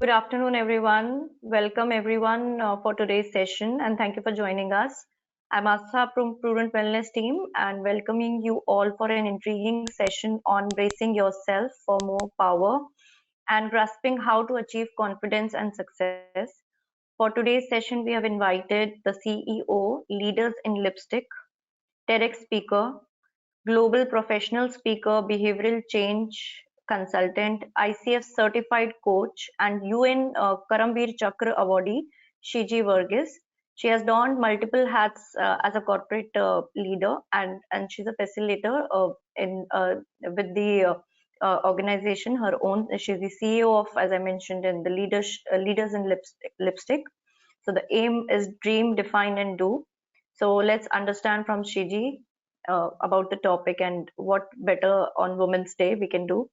Good afternoon, everyone. Welcome, everyone, for today's session, and thank you for joining us. I'm Asa from Prudent Wellness team, and welcoming you all for an intriguing session on bracing yourself for more power and grasping how to achieve confidence and success. For today's session, we have invited the CEO, Leaders in Lipstick, TEDx speaker, global professional speaker, behavioral change consultant, ICF certified coach, and UN Karamveer Chakra awardee, Shiji Varghese. She has donned multiple hats as a corporate leader, and she's a facilitator in with the organization. Her own, she's the CEO of, as I mentioned, in the Leaders in Lipstick. So the aim is dream, define, and do. So let's understand from Shiji about the topic and what better on Women's Day we can do.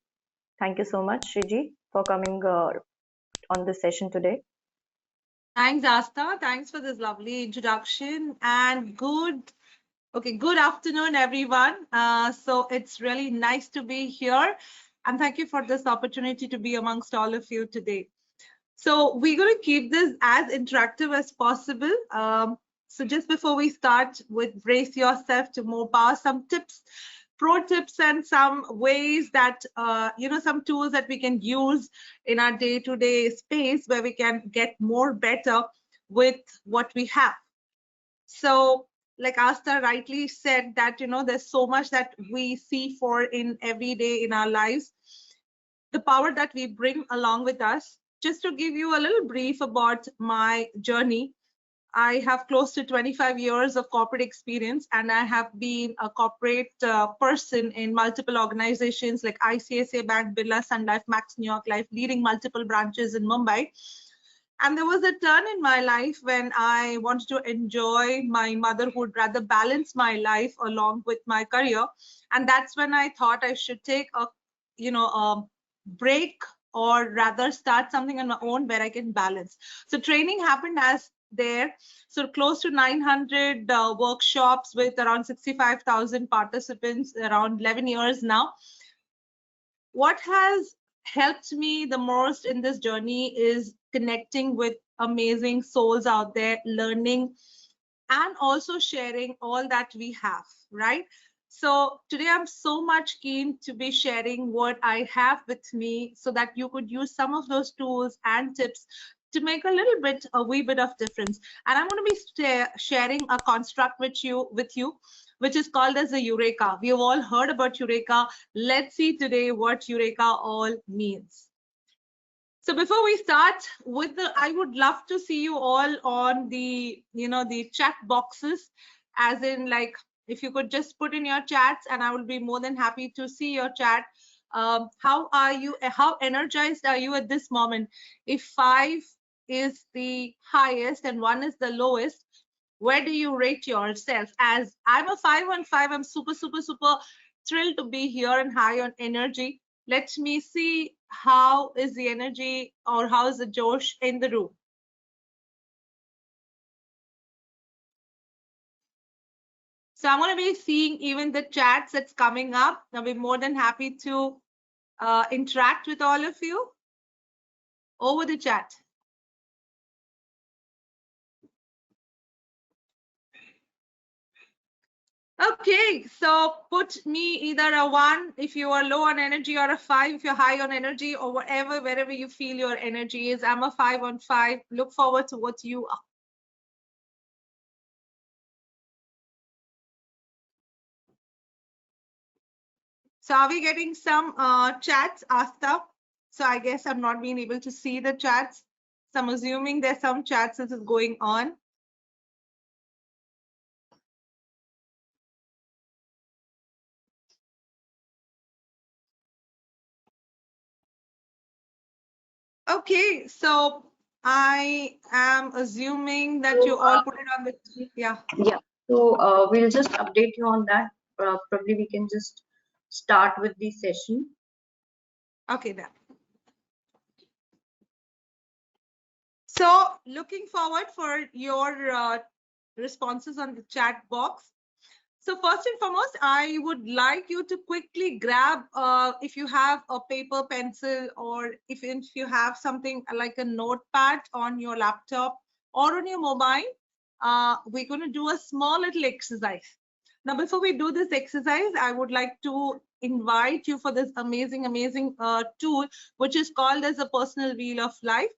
Thank you so much, Shiji, for coming on this session today. Thanks, Asta. Thanks for this lovely introduction and good afternoon, everyone. So it's really nice to be here and thank you for this opportunity to be amongst all of you today. So we're going to keep this as interactive as possible. So just before we start with brace yourself to more power, some tips, pro tips and some ways that, some tools that we can use in our day-to-day space where we can get more better with what we have. So like Asta rightly said that, there's so much that we see for in every day in our lives, the power that we bring along with us. Just to give you a little brief about my journey, I have close to 25 years of corporate experience, and I have been a corporate person in multiple organizations like ICICI Bank, Birla Sun Life, Max New York Life, leading multiple branches in Mumbai. And there was a turn in my life when I wanted to enjoy my motherhood, rather balance my life along with my career. And that's when I thought I should take a break, or rather start something on my own where I can balance. So training happened as there. So close to 900 workshops with around 65,000 participants, around 11 years now. What has helped me the most in this journey is connecting with amazing souls out there, learning, and also sharing all that we have, right? So today I'm so much keen to be sharing what I have with me so that you could use some of those tools and tips to make a wee bit of difference. And I'm going to be sharing a construct with you, which is called as a Eureka. We have all heard about Eureka. Let's see today what Eureka all means. So before we start with I would love to see you all on the, the chat boxes, as in like, if you could just put in your chats and I will be more than happy to see your chat. How are you? How energized are you at this moment? If 5 is the highest and 1 is the lowest, where do you rate yourself? As I'm a 5 on 5, I'm super thrilled to be here and high on energy. Let me see how is the energy, or how is the Josh in the room. So I'm going to be seeing even the chats that's coming up. I'll be more than happy to interact with all of you over the chat. Okay, so put me either a 1 if you are low on energy, or a 5 if you're high on energy, or wherever you feel your energy is. I'm a 5 on 5. Look forward to what you are. So are we getting some chats, Asta? So I guess I'm not being able to see the chats. So I'm assuming there's some chats that is going on. Okay, so I am assuming that you all put it on the, yeah. Yeah, so we'll just update you on that. Probably we can just start with the session. Okay, then. So looking forward for your responses on the chat box. So first and foremost, I would like you to quickly grab, if you have a paper, pencil, or if you have something like a notepad on your laptop or on your mobile, we're going to do a small little exercise. Now, before we do this exercise, I would like to invite you for this amazing tool, which is called as a personal wheel of life.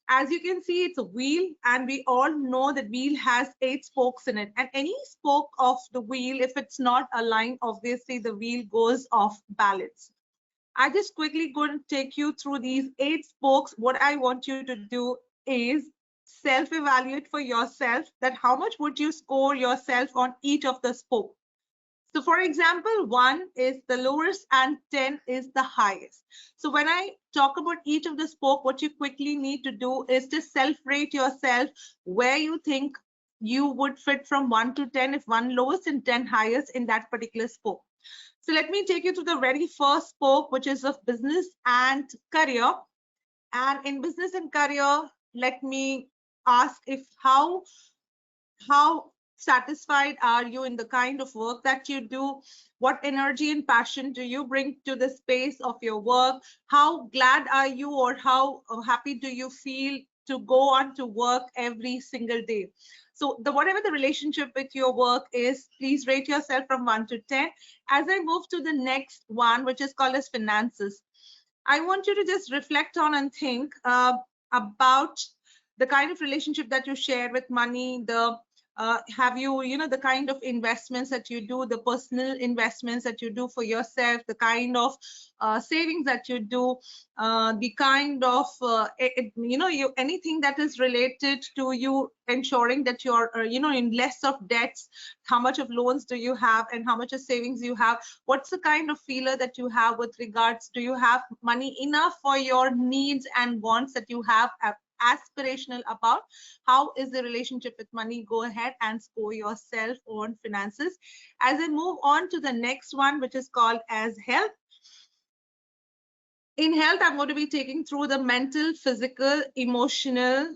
As you can see, it's a wheel, and we all know that wheel has 8 spokes in it, and any spoke of the wheel, if it's not aligned, obviously the wheel goes off balance. I just quickly going to take you through these 8 spokes. What I want you to do is self-evaluate for yourself that how much would you score yourself on each of the spoke. So for example, 1 is the lowest and 10 is the highest. So when I talk about each of the spoke, what you quickly need to do is to self-rate yourself where you think you would fit from 1 to 10, if 1 lowest and 10 highest in that particular spoke. So let me take you to the very first spoke, which is of business and career. And in business and career, let me ask if how satisfied are you in the kind of work that you do? What energy and passion do you bring to the space of your work? How glad are you, or how happy do you feel to go on to work every single day? So whatever the relationship with your work is, please rate yourself from 1 to 10. As I move to the next one, which is called as finances, I want you to just reflect on and think about the kind of relationship that you share with money, have you, the kind of investments that you do, the personal investments that you do for yourself, the kind of savings that you do, the kind of, anything that is related to you ensuring that you're, in less of debts, how much of loans do you have and how much of savings you have? What's the kind of feeler that you have with regards, do you have money enough for your needs and wants that you have aspirational about? How is the relationship with money? Go ahead and score yourself on finances. As I move on to the next one, which is called as health. In health, I'm going to be taking through the mental, physical, emotional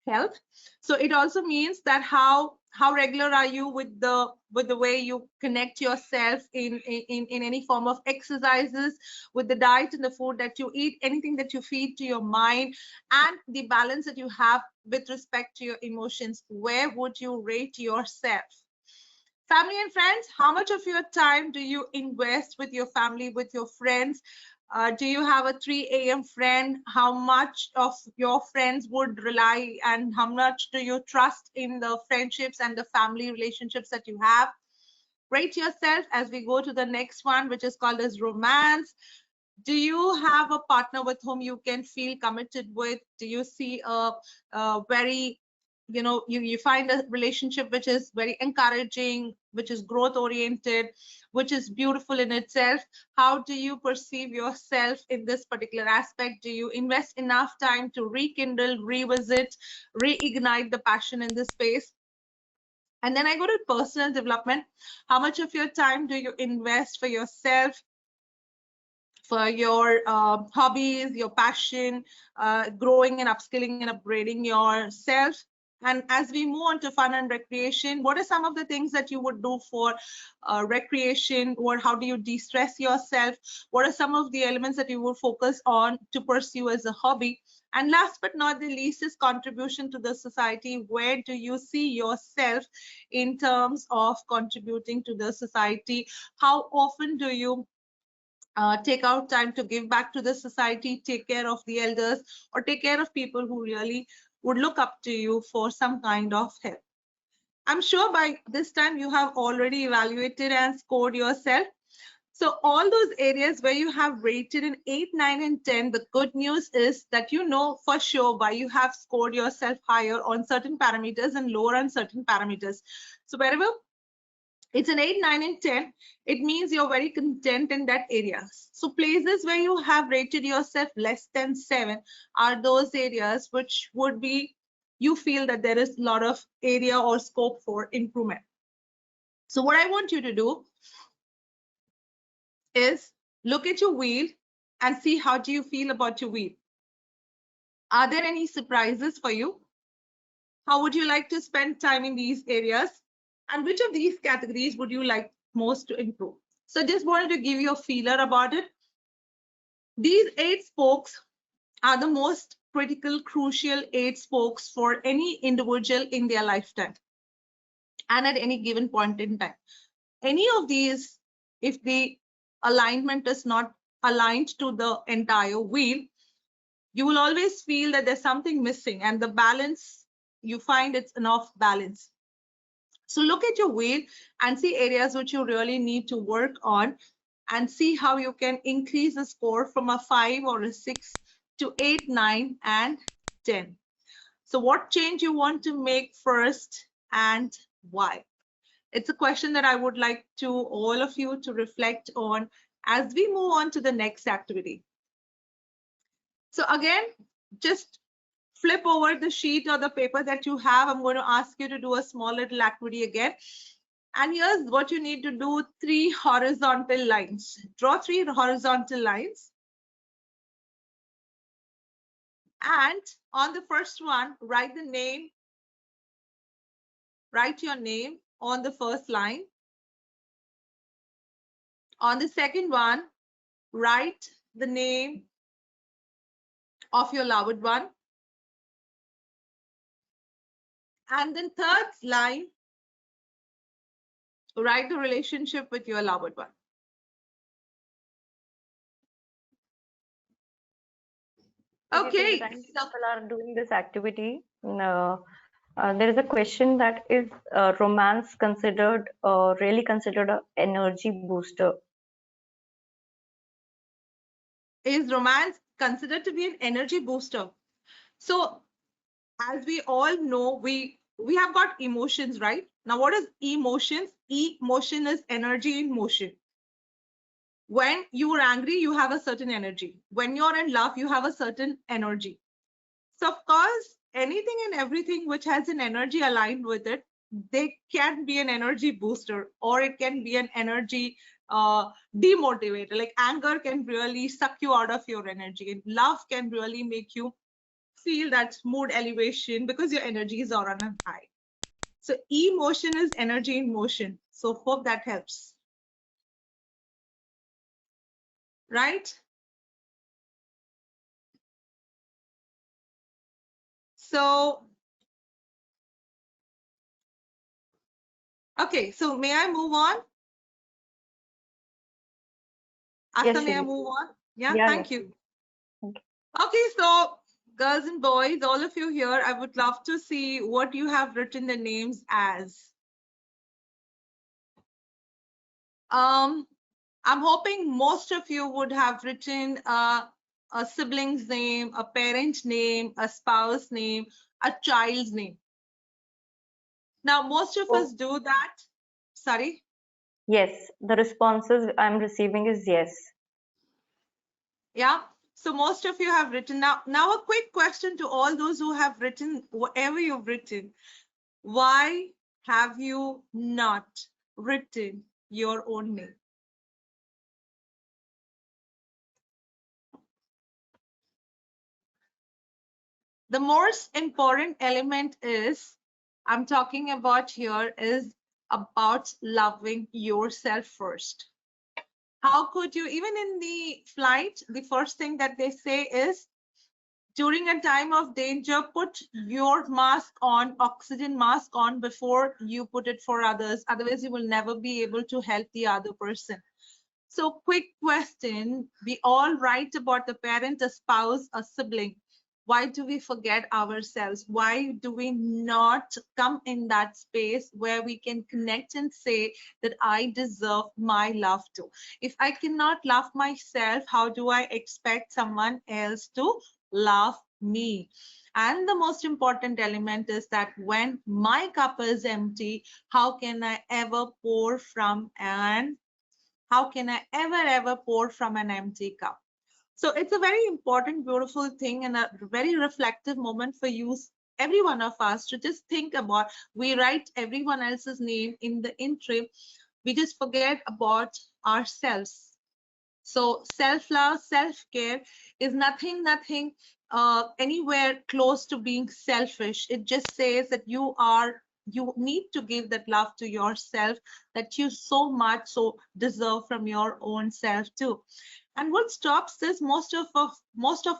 health. So it also means that how regular are you with the way you connect yourself in any form of exercises, with the diet and the food that you eat, anything that you feed to your mind, and the balance that you have with respect to your emotions. Where would you rate yourself? Family and friends, how much of your time do you invest with your family, with your friends? Do you have a 3 a.m. friend? How much of your friends would rely, and how much do you trust in the friendships and the family relationships that you have? Rate yourself as we go to the next one, which is called as romance. Do you have a partner with whom you can feel committed with? Do you see a very, you find a relationship which is very encouraging, which is growth oriented, which is beautiful in itself? How do you perceive yourself in this particular aspect? Do you invest enough time to rekindle, revisit, reignite the passion in this space? And then I go to personal development. How much of your time do you invest for yourself, for your hobbies, your passion, growing and upskilling and upgrading yourself? And as we move on to fun and recreation, what are some of the things that you would do for recreation, or how do you de-stress yourself? What are some of the elements that you would focus on to pursue as a hobby? And last but not the least is contribution to the society. Where do you see yourself in terms of contributing to the society? How often do you take out time to give back to the society, take care of the elders, or take care of people who really would look up to you for some kind of help? I'm sure by this time you have already evaluated and scored yourself. So all those areas where you have rated in 8, 9, and 10, the good news is that you know for sure why you have scored yourself higher on certain parameters and lower on certain parameters. So wherever it's an 8, 9, and 10, it means you're very content in that area. So places where you have rated yourself less than 7 are those areas which would be, you feel that there is a lot of area or scope for improvement. So what I want you to do is look at your wheel and see how do you feel about your wheel. Are there any surprises for you? How would you like to spend time in these areas? And which of these categories would you like most to improve? So just wanted to give you a feeler about it. These 8 spokes are the most critical, crucial 8 spokes for any individual in their lifetime and at any given point in time. Any of these, if the alignment is not aligned to the entire wheel, you will always feel that there's something missing, and the balance, you find it's an off balance. So look at your wheel and see areas which you really need to work on, and see how you can increase the score from a 5 or a 6 to 8, 9, and 10. So what change you want to make first and why? It's a question that I would like to all of you to reflect on as we move on to the next activity. So again, just flip over the sheet or the paper that you have. I'm going to ask you to do a small little activity again. And here's what you need to do: 3 horizontal lines. Draw 3 horizontal lines. And on the first one, write the name. Write your name on the first line. On the second one, write the name of your loved one. And then third line, write the relationship with your loved one. Okay. Till the time people are doing this activity, there is a question that is romance considered really considered an energy booster? Is romance considered to be an energy booster? So as we all know, we have got emotions, right? Now, what is emotions? Emotion is energy in motion. When you are angry, you have a certain energy. When you're in love, you have a certain energy. So of course, anything and everything which has an energy aligned with it, they can be an energy booster, or it can be an energy demotivator. Like anger can really suck you out of your energy, and love can really make you feel that mood elevation because your energies are on a high. So emotion is energy in motion. So hope that helps. Right? So, okay, so may I move on? Asa, Yes, may I Shruti. move on? Yeah, Yeah, thank yeah. you. Okay. Okay, so girls and boys, all of you here, I would love to see what you have written the names as. I'm hoping most of you would have written a sibling's name, a parent name, a spouse name, a child's name. Now, most of us do that. Sorry? Yes, the responses I'm receiving is yes. Yeah. So most of you have written. Now a quick question to all those who have written whatever you've written. Why have you not written your own name? The most important element is, I'm talking about here, is about loving yourself first. How could you, even in the flight, the first thing that they say is, during a time of danger, put your mask on, oxygen mask on, before you put it for others. Otherwise, you will never be able to help the other person. So quick question, we all write about the parent, a spouse, a sibling. Why do we forget ourselves? Why do we not come in that space where we can connect and say that I deserve my love too? If I cannot love myself, how do I expect someone else to love me? And the most important element is that when my cup is empty, how can I ever pour from an how can I ever pour from an empty cup? So it's a very important, beautiful thing, and a very reflective moment for you, every one of us, to just think about. We write everyone else's name in the entry. We just forget about ourselves. So self-love, self-care is nothing anywhere close to being selfish. It just says that you are you need to give that love to yourself that you so much so deserve from your own self too. And what stops this most of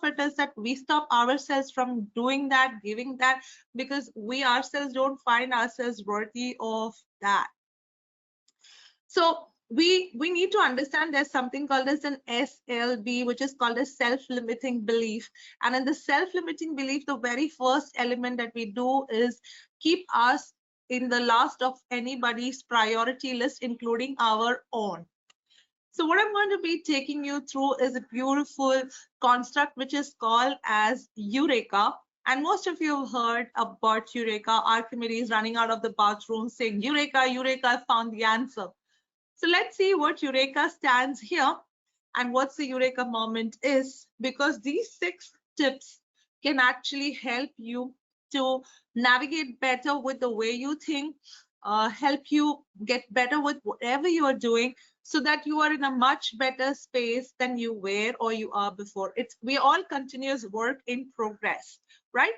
it is that we stop ourselves from doing that, giving that, because we ourselves don't find ourselves worthy of that. So we need to understand there's something called as an SLB, which is called a self-limiting belief. And in the self-limiting belief, the very first element that we do is keep us in the last of anybody's priority list, including our own. So what I'm going to be taking you through is a beautiful construct which is called as Eureka. And most of you have heard about Eureka, Archimedes running out of the bathroom saying, Eureka, Eureka, I found the answer. So let's see what Eureka stands here and what's the Eureka moment is, because these 6 tips can actually help you to navigate better with the way you think, help you get better with whatever you are doing, so that you are in a much better space than you were or you are before. We all continuous work in progress, right?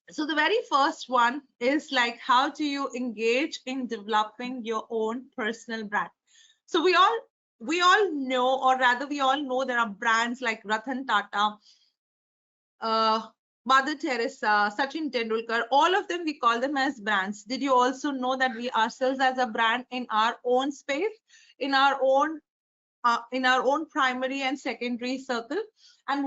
So the very first one is like, how do you engage in developing your own personal brand? So we all know, or rather we all know, there are brands like Ratan Tata, Mother Teresa, Sachin Tendulkar, all of them, we call them as brands. Did you also know that we ourselves as a brand in our own space, in our own primary and secondary circle? And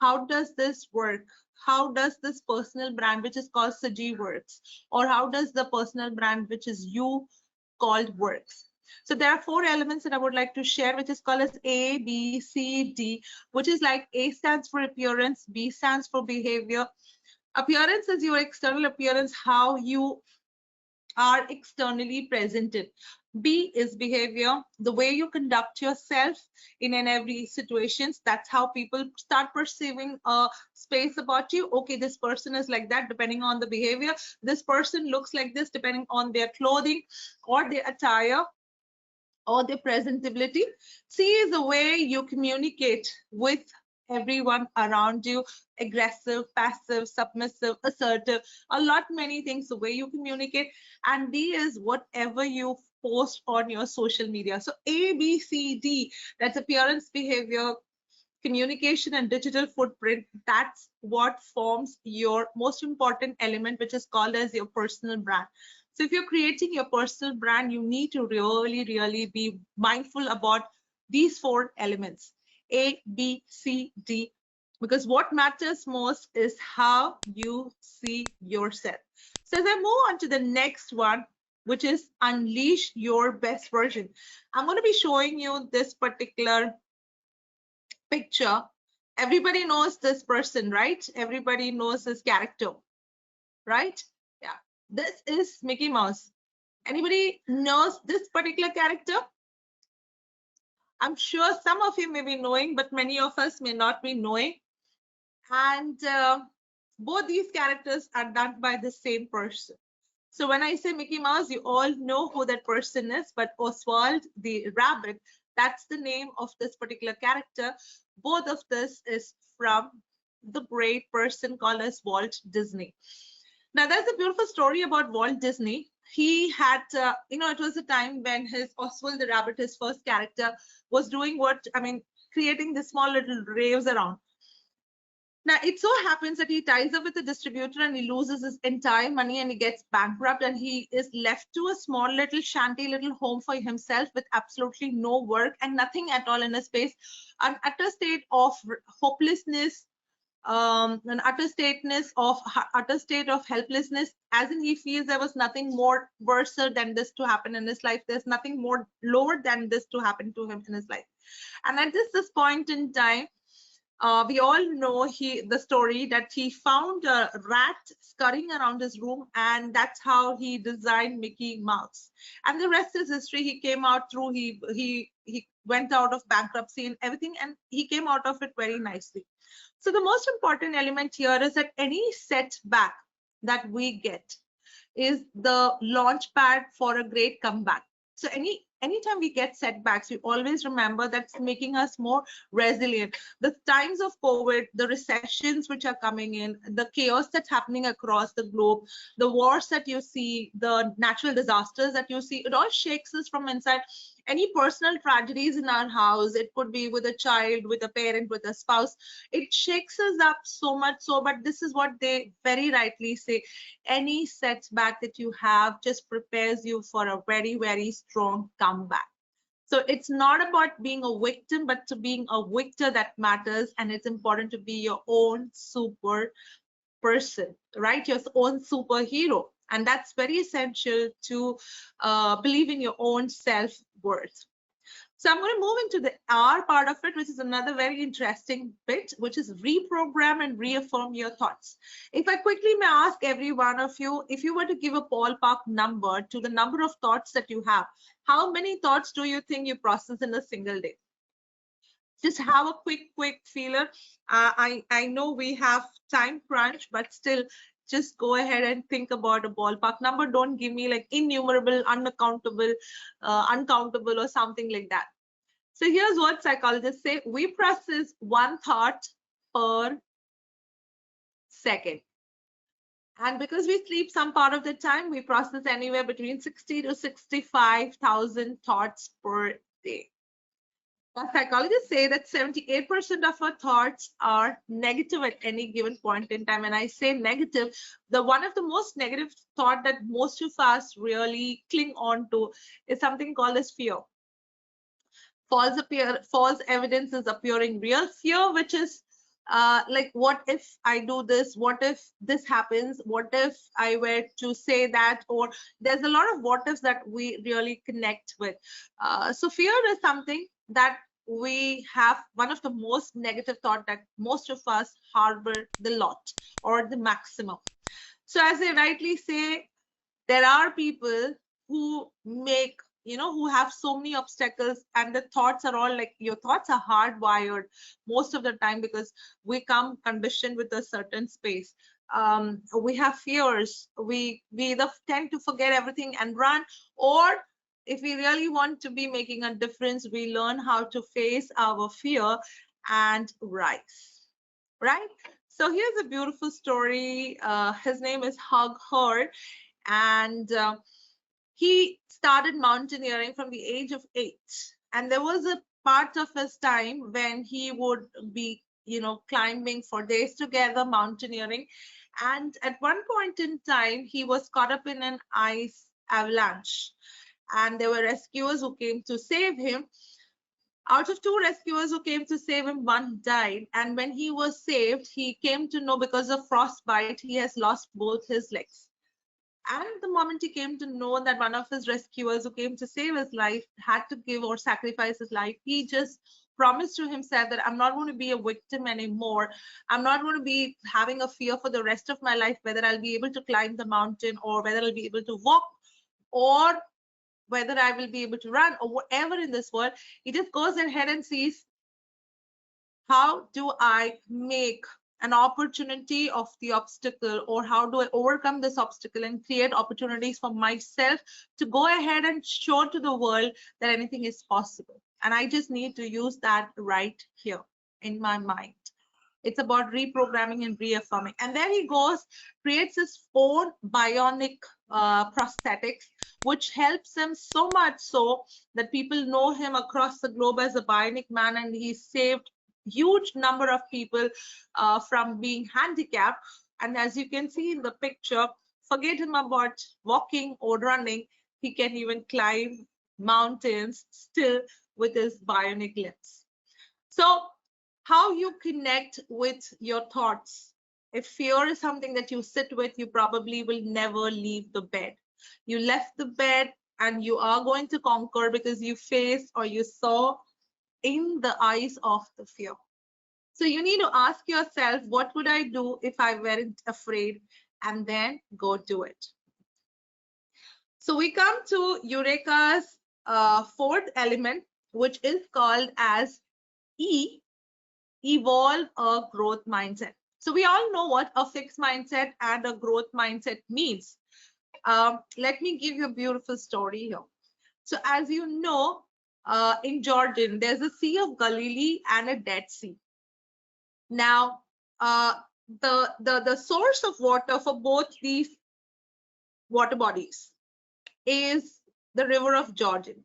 how does this work? How does this personal brand, which is called Saji, works? Or how does the personal brand, which is you called, works? So there are 4 elements that I would like to share, which is called as A, B, C, D, which is like A stands for appearance, B stands for behavior. Appearance is your external appearance, how you are externally presented. B is behavior, the way you conduct yourself in and every situations. That's how people start perceiving a space about you. Okay, this person is like that depending on the behavior. This person looks like this depending on their clothing or their attire or their presentability. C is the way you communicate with everyone around you, aggressive, passive, submissive, assertive, a lot many things, the way you communicate. And D is whatever you post on your social media. So A, B, C, D, that's appearance, behavior, communication, and digital footprint. That's what forms your most important element, which is called as your personal brand. So if you're creating your personal brand, you need to really be mindful about these 4 elements, A, B, C, D, because what matters most is how you see yourself. So as I move on to the next one, which is unleash your best version, I'm going to be showing you this particular picture. Everybody knows this person, right? Everybody knows this character, right? Yeah, this is Mickey Mouse. Anybody knows this particular character? I'm sure some of you may be knowing, but many of us may not be knowing. And both these characters are done by the same person. So when I say Mickey Mouse, you all know who that person is, but Oswald the rabbit, that's the name of this particular character. Both of this is from the great person called as Walt Disney. Now, there's a beautiful story about Walt Disney. He had, it was a time when his Oswald the rabbit, his first character, was doing creating the small little raves around. Now, it so happens that he ties up with a distributor and he loses his entire money and he gets bankrupt and he is left to a small little shanty little home for himself with absolutely no work and nothing at all in his space, an utter state of hopelessness, an utter state of helplessness, as in he feels there was nothing more worse than this to happen in his life. There's nothing more lower than this to happen to him in his life. And at this point in time, we all know the story that he found a rat scurrying around his room, and that's how he designed Mickey Mouse. And the rest is history. He came out through, he went out of bankruptcy and everything, and he came out of it very nicely. So the most important element here is that any setback that we get is the launch pad for a great comeback. So anytime we get setbacks, we always remember that's making us more resilient. The times of COVID, the recessions which are coming in, the chaos that's happening across the globe, the wars that you see, the natural disasters that you see, it all shakes us from inside. Any personal tragedies in our house, it could be with a child, with a parent, with a spouse, it shakes us up so much so. But this is what they very rightly say: any setback that you have just prepares you for a very, very strong comeback. So it's not about being a victim, but to being a victor that matters. And it's important to be your own super person, right? Your own superhero. And that's very essential to believe in your own self-worth. So I'm going to move into the R part of it, which is another very interesting bit, which is reprogram and reaffirm your thoughts. If I quickly may ask every one of you, if you were to give a ballpark number to the number of thoughts that you have, how many thoughts do you think you process in a single day? Just have a quick feeler. I know we have time crunch, but still, just go ahead and think about a ballpark number. Don't give me like innumerable, unaccountable, uncountable, or something like that. So here's what psychologists say: we process one thought per second. And because we sleep some part of the time, we process anywhere between 60 to 65,000 thoughts per day. But psychologists say that 78% of our thoughts are negative at any given point in time. And I say negative, the one of the most negative thought that most of us really cling on to is something called as fear. False evidence is appearing real. Fear, which is like, what if I do this? What if this happens? What if I were to say that? Or there's a lot of what ifs that we really connect with. So fear is something that we have, one of the most negative thought that most of us harbor the lot or the maximum. So as I rightly say, there are people who make, who have so many obstacles, and the thoughts are all like, your thoughts are hardwired most of the time because we come conditioned with a certain space. We have fears. We either tend to forget everything and run, or if we really want to be making a difference, we learn how to face our fear and rise, right? So here's a beautiful story. His name is Hug Herd, and he started mountaineering from the age of 8. And there was a part of his time when he would be, climbing for days together, mountaineering. And at one point in time, he was caught up in an ice avalanche. And there were rescuers who came to save him. Out of 2 rescuers who came to save him, 1 died. And when he was saved, he came to know because of frostbite, he has lost both his legs. And the moment he came to know that one of his rescuers who came to save his life had to give or sacrifice his life, he just promised to himself that I'm not going to be a victim anymore. I'm not going to be having a fear for the rest of my life, whether I'll be able to climb the mountain or whether I'll be able to walk or whether I will be able to run or whatever in this world. He just goes ahead and sees, how do I make an opportunity of the obstacle, or how do I overcome this obstacle and create opportunities for myself to go ahead and show to the world that anything is possible. And I just need to use that right here in my mind. It's about reprogramming and reaffirming. And then he goes, creates his own bionic prosthetics, which helps him so much so that people know him across the globe as a bionic man, and he saved huge number of people from being handicapped. And as you can see in the picture, forget him about walking or running, he can even climb mountains still with his bionic limbs. So how you connect with your thoughts. If fear is something that you sit with, you probably will never leave the bed. You left the bed and you are going to conquer because you faced or you saw in the eyes of the fear. So you need to ask yourself, what would I do if I weren't afraid? And then go do it. So we come to Eureka's 4th element, which is called as E, evolve a growth mindset. So we all know what a fixed mindset and a growth mindset means. Let me give you a beautiful story here. So as you know, in Jordan, there's a Sea of Galilee and a Dead Sea. Now, the source of water for both these water bodies is the river of Jordan.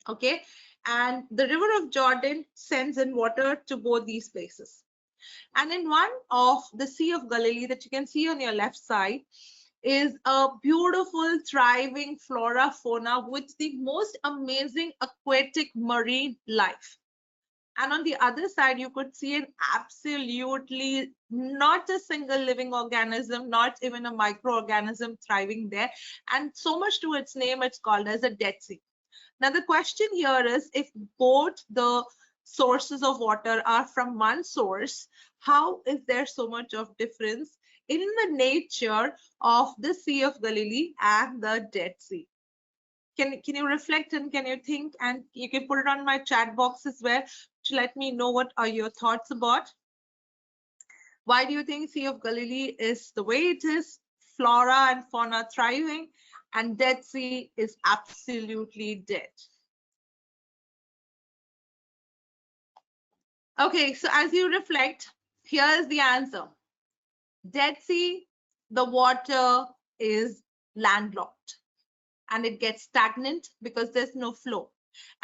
Okay, and the river of Jordan sends in water to both these places. And in one of the Sea of Galilee that you can see on your left side is a beautiful thriving flora fauna with the most amazing aquatic marine life. And on the other side, you could see an absolutely not a single living organism, not even a microorganism thriving there. And so much to its name, it's called as a Dead Sea. Now, the question here is, if both the sources of water are from one source, how is there so much of difference in the nature of the Sea of Galilee and the Dead Sea? Can you reflect and can you think, and you can put it on my chat box as well to let me know what are your thoughts about. Why do you think Sea of Galilee is the way it is, flora and fauna thriving, and Dead Sea is absolutely dead? Okay, so as you reflect, here is the answer. Dead Sea, the water is landlocked and it gets stagnant because there's no flow.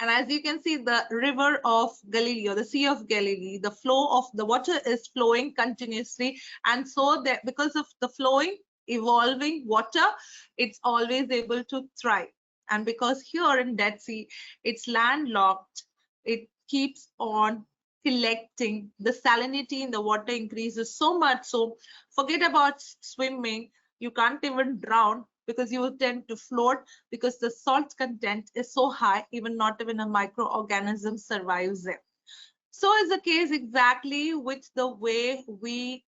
And as you can see, the river of Galilee or the Sea of Galilee, the flow of the water is flowing continuously. And so that because of the flowing, evolving water, it's always able to thrive. And because here in Dead Sea, it's landlocked, it keeps on collecting. The salinity in the water increases so much. So forget about swimming. You can't even drown because you will tend to float because the salt content is so high, even not even a microorganism survives there. So is the case exactly with the way we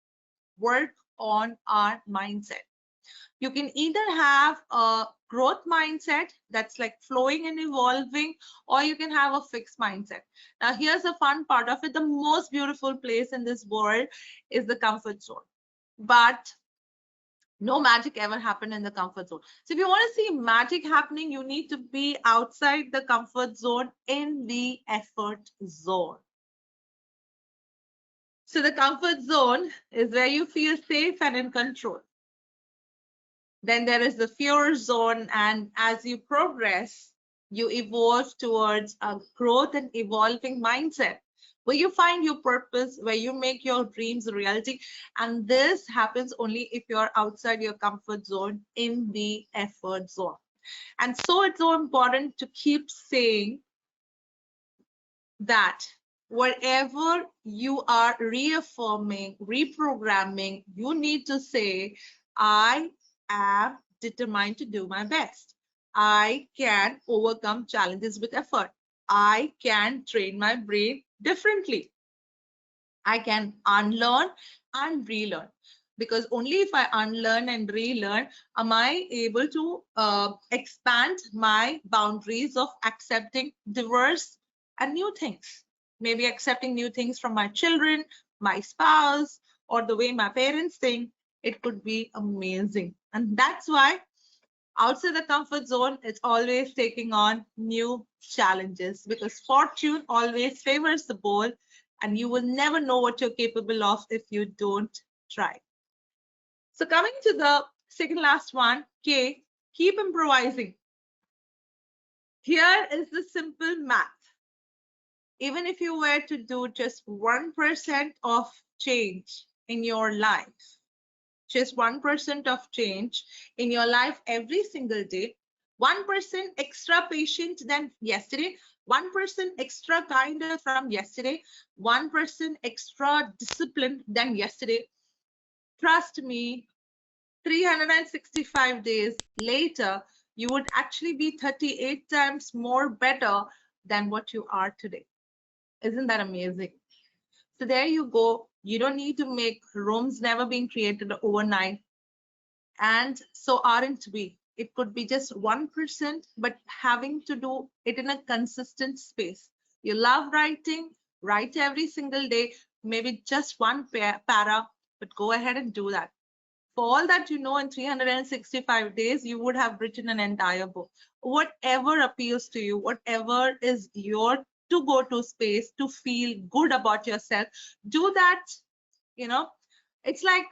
work on our mindset. You can either have a growth mindset that's like flowing and evolving, or you can have a fixed mindset. Now, here's the fun part of it. The most beautiful place in this world is the comfort zone. But no magic ever happened in the comfort zone. So if you want to see magic happening, you need to be outside the comfort zone in the effort zone. So the comfort zone is where you feel safe and in control. Then there is the fear zone, and as you progress, you evolve towards a growth and evolving mindset where you find your purpose, where you make your dreams a reality. And this happens only if you're outside your comfort zone in the effort zone. And so it's so important to keep saying that wherever you are reaffirming, reprogramming, you need to say, I am determined to do my best. I can overcome challenges with effort. I can train my brain differently. I can unlearn and relearn, because only if I unlearn and relearn am I able to expand my boundaries of accepting diverse and new things. Maybe accepting new things from my children, my spouse, or the way my parents think. It could be amazing. And that's why outside the comfort zone, it's always taking on new challenges, because fortune always favors the bold, and you will never know what you're capable of if you don't try. So coming to the second last one, K, keep improvising. Here is the simple math. Even if you were to do just 1% of change in your life, just 1% of change in your life every single day, 1% extra patient than yesterday, 1% extra kinder from yesterday, 1% extra disciplined than yesterday. Trust me, 365 days later, you would actually be 38 times more better than what you are today. Isn't that amazing? So there you go. You don't need to make Rome's never been created overnight. And so aren't we. It could be just 1%, but having to do it in a consistent space. You love writing, write every single day, maybe just one para, but go ahead and do that. For all that you know, in 365 days, you would have written an entire book. Whatever appeals to you, whatever is your to go to space to feel good about yourself, do that. You know, it's like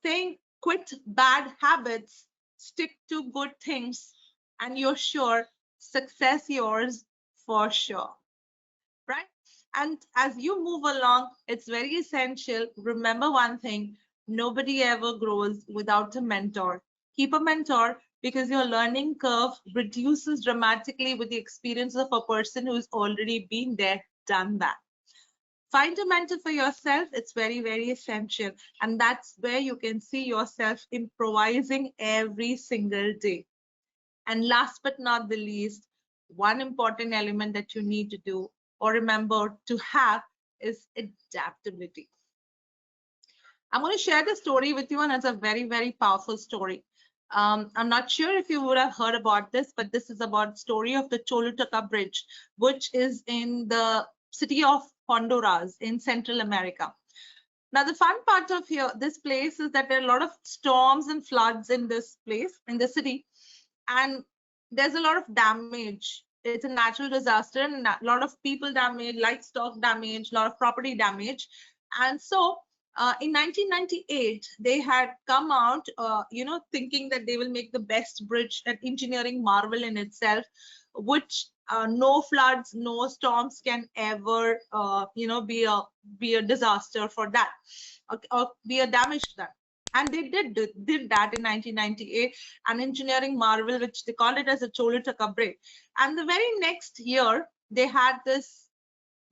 saying quit bad habits, stick to good things, and you're sure success yours for sure, right? And as you move along, it's very essential. Remember one thing, nobody ever grows without a mentor. Keep a mentor because your learning curve reduces dramatically with the experience of a person who's already been there, done that. Find a mentor for yourself. It's very, very essential. And that's where you can see yourself improvising every single day. And last but not the least, one important element that you need to do or remember to have is adaptability. I'm going to share the story with you, and it's a very, very powerful story. I'm not sure if you would have heard about this, but this is about story of the Choluteca Bridge, which is in the city of Honduras in Central America. Now, the fun part of this place is that there are a lot of storms and floods in this place, in the city, and there's a lot of damage. It's a natural disaster, and a lot of people damage, livestock damage, a lot of property damage. And so in 1998, they had come out, thinking that they will make the best bridge, an engineering marvel in itself, which no floods, no storms can ever, be a disaster for that, or be a damage to that. And they did that in 1998, an engineering marvel, which they called it as a Choluteca Bridge. And the very next year, they had this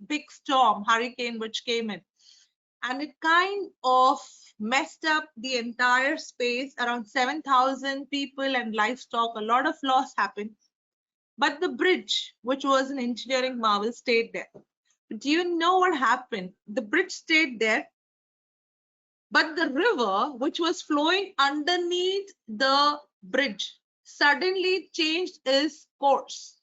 big storm, hurricane, which came in. And it kind of messed up the entire space. Around 7,000 people and livestock, a lot of loss happened. But the bridge, which was an engineering marvel, stayed there. Do you know what happened? The bridge stayed there, but the river, which was flowing underneath the bridge, suddenly changed its course.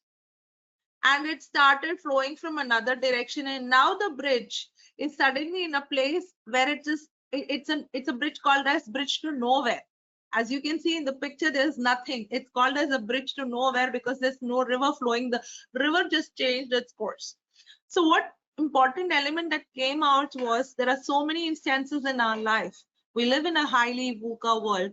And it started flowing from another direction. And now the bridge is suddenly in a place where it's a bridge called as bridge to nowhere. As you can see in the picture, there's nothing. It's called as a bridge to nowhere because there's no river flowing. The river just changed its course. So what important element that came out was there are so many instances in our life. We live in a highly VUCA world.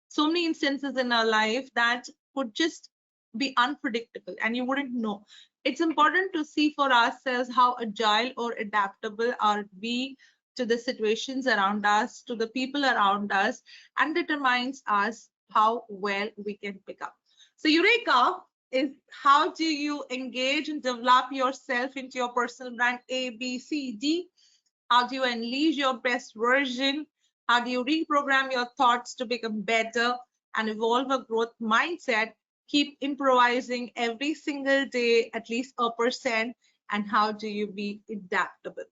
So many instances in our life that could just be unpredictable and you wouldn't know. It's important to see for ourselves how agile or adaptable are we to the situations around us, to the people around us, and determines us how well we can pick up. So Eureka is how do you engage and develop yourself into your personal brand A, B, C, D? How do you unleash your best version? How do you reprogram your thoughts to become better and evolve a growth mindset? Keep improvising every single day, at least a %. And how do you be adaptable?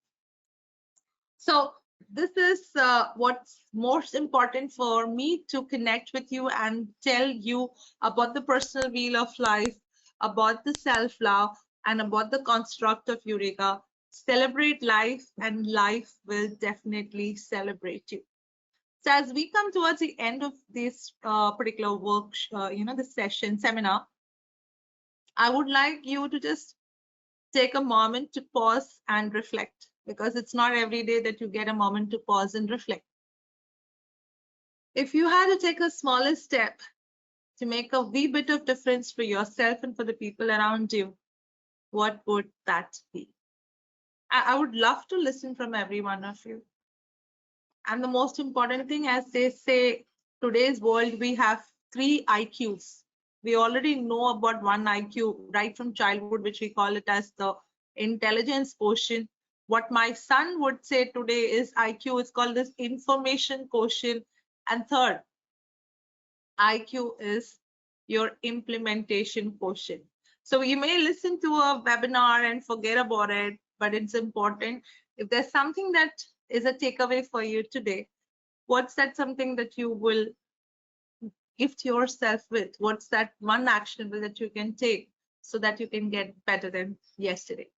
So this is what's most important for me to connect with you and tell you about the personal wheel of life, about the self-love, and about the construct of Eureka. Celebrate life, and life will definitely celebrate you. So as we come towards the end of this particular work, this seminar, I would like you to just take a moment to pause and reflect, because it's not every day that you get a moment to pause and reflect. If you had to take a smaller step to make a wee bit of difference for yourself and for the people around you, what would that be? I would love to listen from every one of you. And the most important thing, as they say, today's world, we have 3 IQs. We already know about 1 IQ right from childhood, which we call it as the intelligence quotient. What my son would say today is IQ is called this information quotient. And third, IQ is your implementation quotient. So you may listen to a webinar and forget about it, but it's important. If there's something that is a takeaway for you today, what's that something that you will gift yourself with? What's that one action that you can take so that you can get better than yesterday?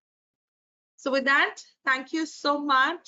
So with that, thank you so much.